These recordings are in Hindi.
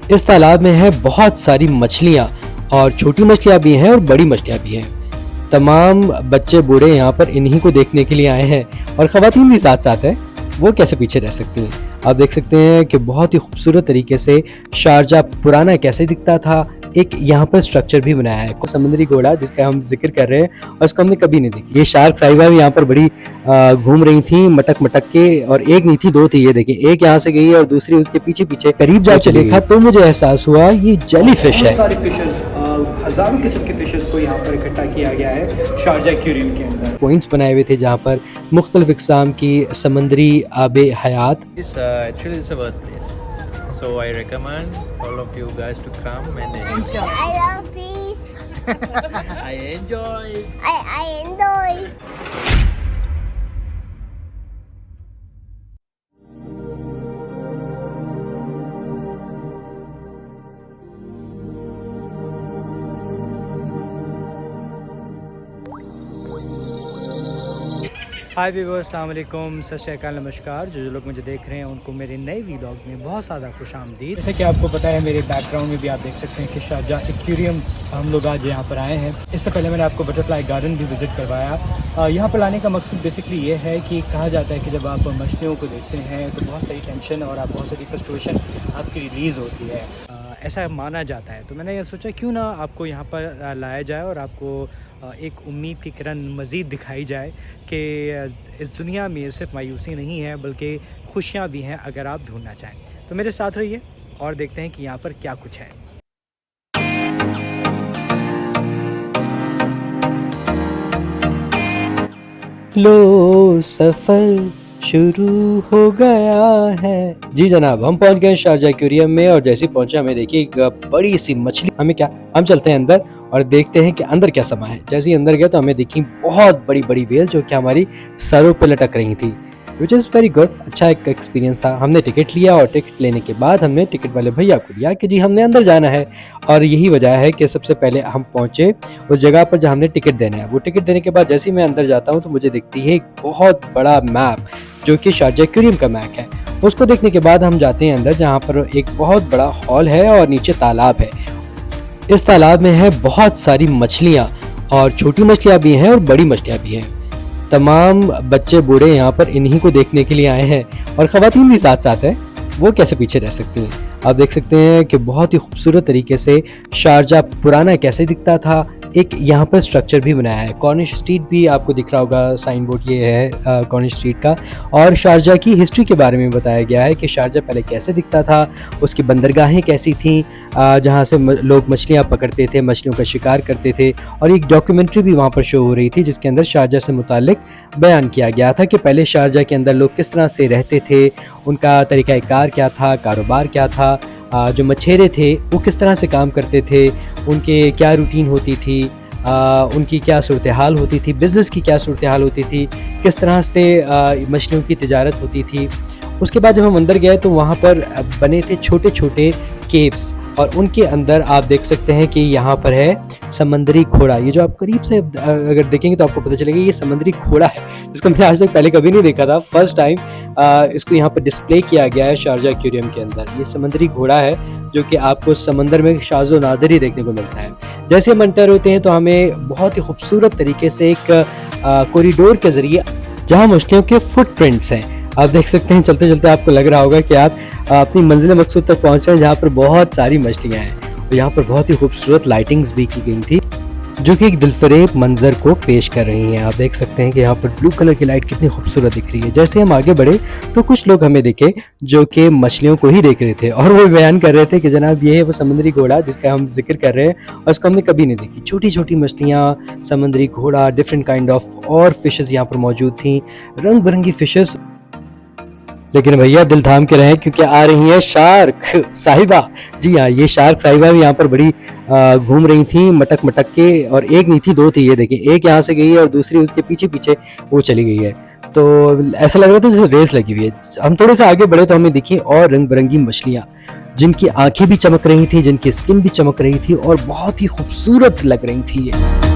इस तालाब में है बहुत सारी मछलियाँ और छोटी मछलियाँ भी हैं और बड़ी मछलियाँ भी हैं। तमाम बच्चे बूढ़े यहाँ पर इन्हीं को देखने के लिए आए हैं और ख़वातीन भी साथ साथ हैं। वो कैसे पीछे रह सकती हैं। आप देख सकते हैं कि बहुत ही खूबसूरत तरीके से शारजा पुराना कैसे दिखता था, एक यहाँ पर स्ट्रक्चर भी बनाया है। समुद्री घोड़ा जिसका हम जिक्र कर रहे हैं और उसको हमने कभी नहीं देखी। ये शार्क साहिबा भी यहाँ पर बड़ी घूम रही थी मटक मटक के, और एक नहीं थी दो थी। ये देखिए, एक यहाँ से गई और दूसरी उसके पीछे पीछे। करीब जाके देखा तो मुझे एहसास हुआ ये जेली फिश है। सारी फिशेस, हजारों किस्म के फिशेस को यहाँ पर इकट्ठा किया गया है शारजा एक्वेरियम के अंदर। पॉइंट्स बनाए हुए थे जहाँ पर मुख्तलिफ इक़साम की समुद्री आबे हयात। Actually, it's a birthplace. So I recommend all of you guys to come and enjoy. I love fish. I enjoy. I enjoy. Hi viewers, अस्सलाम वालेकुम, सत श्री अकाल, नमस्कार। जो लोग मुझे देख रहे हैं उनको मेरे नए व्लॉग में बहुत ज़्यादा खुशामदीद। जैसे कि आपको पता है, मेरे बैकग्राउंड में भी आप देख सकते हैं कि शारजा एक्वेरियम हम लोग आज यहाँ पर आए हैं। इससे पहले मैंने आपको बटरफ्लाई गार्डन भी विज़िट करवाया। यहाँ पर लाने का मकसद बेसिकली ये है कि कहा जाता है कि जब आप मछलियों को देखते हैं तो बहुत सारी टेंशन और आप बहुत सारी फ्रस्ट्रेशन आपकी रिलीज़ होती है, ऐसा माना जाता है। तो मैंने ये सोचा क्यों ना आपको यहाँ पर लाया जाए और आपको एक उम्मीद की किरण मज़ीद दिखाई जाए कि इस दुनिया में सिर्फ मायूसी नहीं है बल्कि खुशियाँ भी हैं अगर आप ढूंढना चाहें। तो मेरे साथ रहिए और देखते हैं कि यहाँ पर क्या कुछ है। लो सफर शुरू हो गया है। जी जनाब, हम पहुंच गए शारजा एक्वेरियम में और जैसे ही पहुंचे हमें देखिए एक बड़ी सी मछली। हम चलते हैं अंदर और देखते हैं कि अंदर क्या समा है। जैसे ही अंदर गए तो हमें दिखी बहुत बड़ी बड़ी वेल जो कि हमारी सरों पे लटक रही थी, विच इज़ वेरी गुड। अच्छा एक एक्सपीरियंस था। हमने टिकट लिया और टिकट लेने के बाद हमने टिकट वाले भैया को दिया कि जी हमने अंदर जाना है, और यही वजह है कि सबसे पहले हम पहुंचे उस जगह पर जहाँ हमने टिकट देना है। वो टिकट देने के बाद जैसे ही मैं अंदर जाता हूँ तो मुझे दिखती है एक बहुत बड़ा मैप जो कि शारजा एक्वेरियम का मैप है। उसको देखने के बाद हम जाते हैं अंदर जहाँ पर एक बहुत बड़ा हॉल है और नीचे तालाब है। इस तालाब में है बहुत सारी मछलियाँ और छोटी मछलियाँ भी हैं और बड़ी मछलियाँ भी हैं। तमाम बच्चे बूढ़े यहाँ पर इन्हीं को देखने के लिए आए हैं और ख़वातीन भी साथ साथ हैं। वो कैसे पीछे रह सकती हैं। आप देख सकते हैं कि बहुत ही खूबसूरत तरीके से शारजा पुराना कैसे दिखता था, एक यहाँ पर स्ट्रक्चर भी बनाया है। कॉर्निश स्ट्रीट भी आपको दिख रहा होगा, साइन बोर्ड ये है कॉर्निश स्ट्रीट का। और शारजा की हिस्ट्री के बारे में बताया गया है कि शारजा पहले कैसे दिखता था, उसकी बंदरगाहें कैसी थीं जहाँ से लोग मछलियाँ पकड़ते थे, मछलियों का शिकार करते थे। और एक डॉक्यूमेंट्री भी वहाँ पर शो हो रही थी जिसके अंदर शारजा से मुतालिक बयान किया गया था कि पहले शारजा के अंदर लोग किस तरह से रहते थे, उनका तरीक़ाकार क्या था, कारोबार क्या था, जो मछेरे थे वो किस तरह से काम करते थे, उनके क्या रूटीन होती थी, उनकी क्या सूरत हाल होती थी, बिज़नेस की क्या सूरत हाल होती थी, किस तरह से मछलियों की तिजारत होती थी। उसके बाद जब हम अंदर गए तो वहाँ पर बने थे छोटे छोटे केव्स और उनके अंदर आप देख सकते हैं कि यहाँ पर है समंदरी घोड़ा। ये जो आप करीब से अगर देखेंगे तो आपको पता चलेगा ये समंदरी घोड़ा है जिसको मैंने आज तक पहले कभी नहीं देखा था। फर्स्ट टाइम इसको यहाँ पर डिस्प्ले किया गया है शारजा एक्वेरियम के अंदर। ये समंदरी घोड़ा है जो कि आपको समंदर में शाज़ो नादिर ही देखने को मिलता है। जैसे हम एंटर होते हैं तो हमें बहुत ही खूबसूरत तरीके से एक कॉरिडोर के ज़रिए जहाँ मछलियों के फुटप्रिंट्स हैं आप देख सकते हैं। चलते चलते आपको लग रहा होगा कि आप अपनी मंजिल मकसूद तक पहुँच रहे हैं जहाँ पर बहुत सारी मछलियाँ हैं। तो यहाँ पर बहुत ही खूबसूरत लाइटिंग्स भी की गई थी जो कि एक दिलफरेब मंजर को पेश कर रही हैं। आप देख सकते हैं कि यहाँ पर ब्लू कलर की लाइट कितनी खूबसूरत दिख रही है। जैसे हम आगे बढ़े तो कुछ लोग हमें दिखे जो कि मछलियों को ही देख रहे थे और वो बयान कर रहे थे कि जनाब ये है वो समुद्री घोड़ा जिसका हम जिक्र कर रहे हैं और उसको हमने कभी नहीं देखी। छोटी छोटी मछलियाँ, समुद्री घोड़ा, डिफरेंट काइंड ऑफ और फिशेस यहाँ पर मौजूद थी, रंग बिरंगी फिशेस। लेकिन भैया दिल थाम के रहें क्योंकि आ रही है शार्क साहिबा। जी हाँ, ये शार्क साहिबा भी यहाँ पर बड़ी घूम रही थी मटक मटक के, और एक नहीं थी दो थी। ये देखिए, एक यहाँ से गई है और दूसरी उसके पीछे पीछे वो चली गई है। तो ऐसा लग रहा था जैसे रेस लगी हुई है। हम थोड़े से आगे बढ़े तो हमें दिखी और रंग बिरंगी मछलियाँ जिनकी आंखें भी चमक रही थी, जिनकी स्किन भी चमक रही थी और बहुत ही खूबसूरत लग रही थी ये।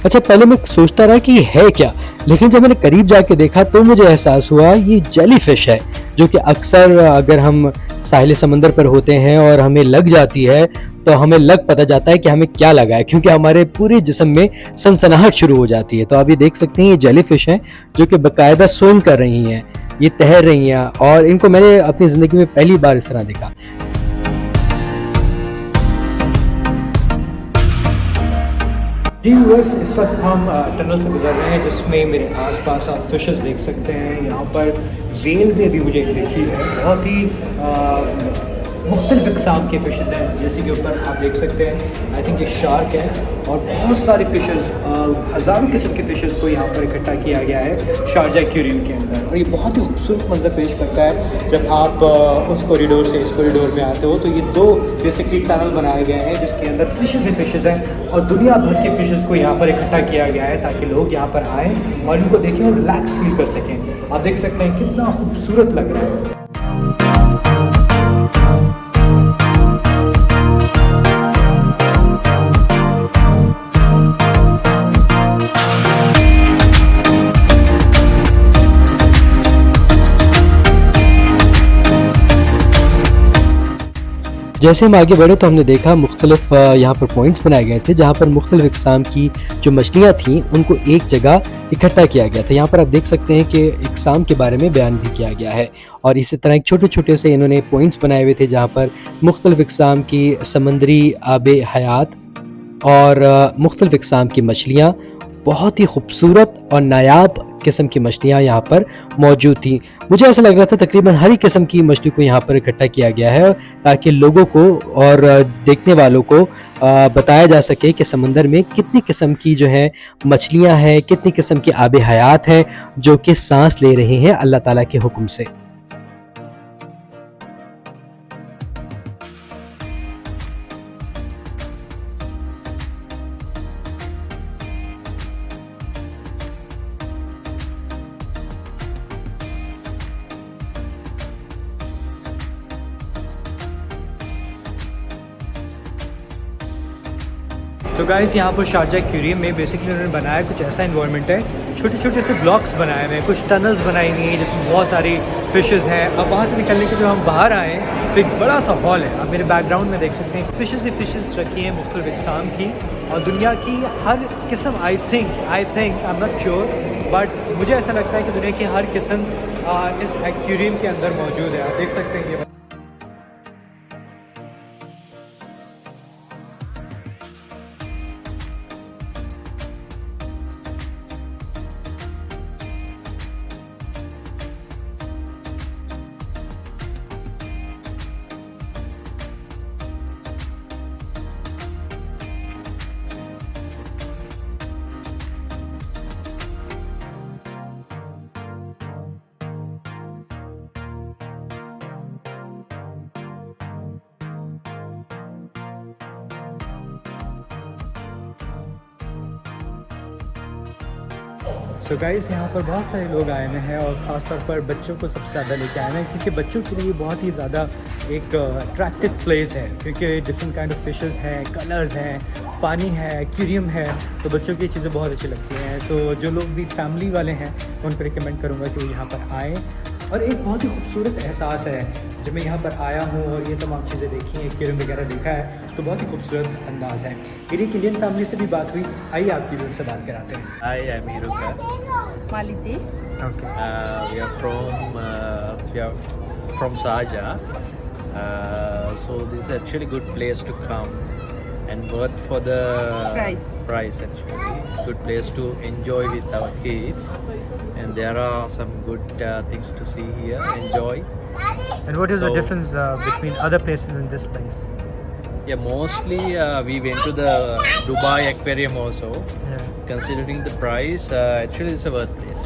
अच्छा, पहले मैं सोचता रहा कि है क्या, लेकिन जब मैंने करीब जाके देखा तो मुझे एहसास हुआ ये जेलीफिश है, जो कि अक्सर अगर हम साहिल समंदर पर होते हैं और हमें लग जाती है तो हमें लग पता जाता है कि हमें क्या लगा है, क्योंकि हमारे पूरे जिस्म में सनसनाहट शुरू हो जाती है। तो आप ये देख सकते हैं ये जेलीफिश हैं जो कि बाकायदा स्विम कर रही हैं, ये तैर रही हैं, और इनको मैंने अपनी ज़िंदगी में पहली बार इस तरह देखा। जी व्यूअर्स, इस वक्त हम टनल से गुजर रहे हैं जिसमें मेरे आसपास आप फिशेस देख सकते हैं। यहाँ पर वेल भी अभी मुझे एक दिखी है, बहुत ही मुख्तलिफ इकसाम के फिशेस हैं, जैसे कि ऊपर आप देख सकते हैं आई थिंक ये शार्क है, और बहुत सारे फिशेस, हज़ारों किस्म के फिशेस को यहाँ पर इकट्ठा किया गया है शारजा एक्वेरियम के अंदर। और ये बहुत ही खूबसूरत मंजर पेश करता है जब आप उस कॉरिडोर से इस कॉरिडोर में आते हो। तो ये दो बेसिकली टनल बनाए गए हैं जिसके अंदर फिशेस ही फिशेस हैं, और दुनिया भर के फिशेस को यहाँ पर इकट्ठा किया गया है ताकि लोग यहाँ पर आएँ और इनको देखें और रिलैक्स फील कर सकें। आप देख सकते हैं कितना खूबसूरत लग रहा है। जैसे हम आगे बढ़े तो हमने देखा मुख्तलिफ यहाँ पर पॉइंट्स बनाए गए थे जहाँ पर मुख्तलिफ इकसाम की जो मछलियाँ थीं उनको एक जगह इकट्ठा किया गया था। यहाँ पर आप देख सकते हैं कि इकसाम के बारे में बयान भी किया गया है, और इसी तरह छोटे छोटे से इन्होंने पॉइंट्स बनाए हुए थे जहाँ पर मुख्तलिफ इकसाम की समंदरी आबे हयात और मुख्तलिफ इकसाम की मछलियाँ, बहुत ही खूबसूरत और नायाब किस्म की मछलियाँ यहाँ पर मौजूद थी। मुझे ऐसा लग रहा था तकरीबन हर किस्म की मछली को यहाँ पर इकट्ठा किया गया है ताकि लोगों को और देखने वालों को बताया जा सके कि समंदर में कितनी किस्म की जो है मछलियाँ हैं, कितनी किस्म की आबे हयात हैं जो कि सांस ले रहे हैं अल्लाह ताला के हुक्म से। तो गाइस, यहाँ पर शारजा एक्वेरियम में बेसिकली उन्होंने बनाया कुछ ऐसा इन्वायरमेंट है, छोटे छोटे से ब्लॉक्स बनाए हुए हैं, कुछ टनल्स बनाई हुई हैं जिसमें बहुत सारी फ़िशेज़ हैं। अब वहाँ से निकलने के जब हम बाहर आए तो एक बड़ा सा हॉल है, आप मेरे बैकग्राउंड में देख सकते हैं फ़िशेज़ ही फ़िशेज़ रखी हैं मुख्तलिफ इक़साम की, और दुनिया की हर किस्म I think I am not sure, but मुझे ऐसा लगता है कि दुनिया की हर किस्म इस एक्वेरियम के अंदर मौजूद है। आप देख सकते हैं ये सो गाइस, यहाँ पर बहुत सारे लोग आए हुए हैं और ख़ास तौर पर बच्चों को सबसे ज़्यादा लेके आए हैं क्योंकि बच्चों के लिए बहुत ही ज़्यादा एक अट्रैक्टिव प्लेस है, क्योंकि डिफरेंट काइंड ऑफ फिशेस हैं, कलर्स हैं, पानी है, एक्वेरियम है, तो बच्चों की चीज़ें बहुत अच्छी लगती हैं। तो जो लोग भी फैमिली वाले हैं उनको रिकमेंड करूँगा कि वो यहाँ पर आएँ। और एक बहुत ही खूबसूरत एहसास है जब मैं यहाँ पर आया हूँ और ये तमाम चीज़ें देखी हैं, एक्वेरियम वगैरह देखा है, तो बहुत ही खूबसूरत अंदाज़ है। मेरी एक इंडियन फैमिली से भी बात हुई, आइए आपकी भी उनसे बात कराते हैं। Hi, I'm Hiruka. Maliti. Okay, We are from Sharjah. So this is actually good place to come and worth for the price actually. Good place to enjoy with our kids, and there are some good things to see here. Enjoy. and what is the So- difference between other places and this place? Yeah, mostly we went to the Dubai Aquarium also. Yeah. Considering the price, actually it's a worth place.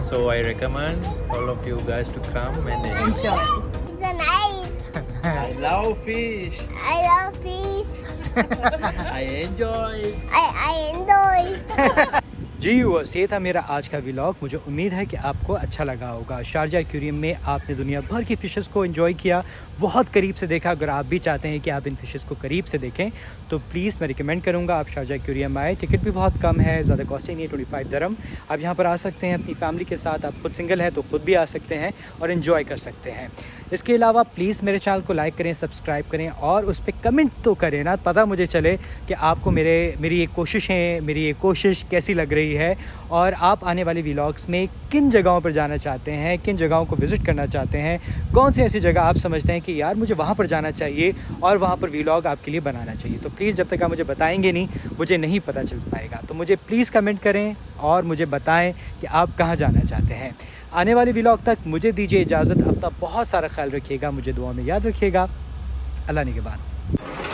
So I recommend all of you guys to come and enjoy. Enjoy. It's a nice. I love fish. I love fish. I enjoy. I enjoy. जी व्यूअर्स, ये था मेरा आज का व्लॉग। मुझे उम्मीद है कि आपको अच्छा लगा होगा। शारजा एक्वेरियम में आपने दुनिया भर की फ़िशेस को एंजॉय किया, बहुत करीब से देखा। अगर आप भी चाहते हैं कि आप इन फ़िशेस को करीब से देखें तो प्लीज़ मैं रिकमेंड करूँगा आप शारजा एक्वेरियम आए। टिकट भी बहुत कम है, ज़्यादा कॉस्टली नहीं है, 25 दिरहम। आप यहाँ पर आ सकते हैं अपनी फैमिली के साथ। आप खुद सिंगल हैं तो खुद भी आ सकते हैं और इन्जॉय कर सकते हैं। इसके अलावा प्लीज़ मेरे चैनल को लाइक करें, सब्सक्राइब करें और उस पर कमेंट तो करें ना, पता मुझे चले कि आपको मेरी ये कोशिश कैसी लग रही है और आप आने वाले व्लॉग्स में किन जगहों पर जाना चाहते हैं, किन जगहों को विज़िट करना चाहते हैं, कौन सी ऐसी जगह आप समझते हैं कि यार मुझे वहाँ पर जाना चाहिए और वहाँ पर व्लॉग आपके लिए बनाना चाहिए। तो प्लीज़ जब तक आप मुझे बताएंगे नहीं, मुझे नहीं पता चल पाएगा। तो मुझे प्लीज़ कमेंट करें और मुझे बताएं कि आप कहाँ जाना चाहते हैं। आने वाले व्लॉग तक मुझे दीजिए इजाज़त। अपना बहुत सारा ख्याल रखिएगा, मुझे दुआ में याद रखिएगा। अल्लाह ने के बाद।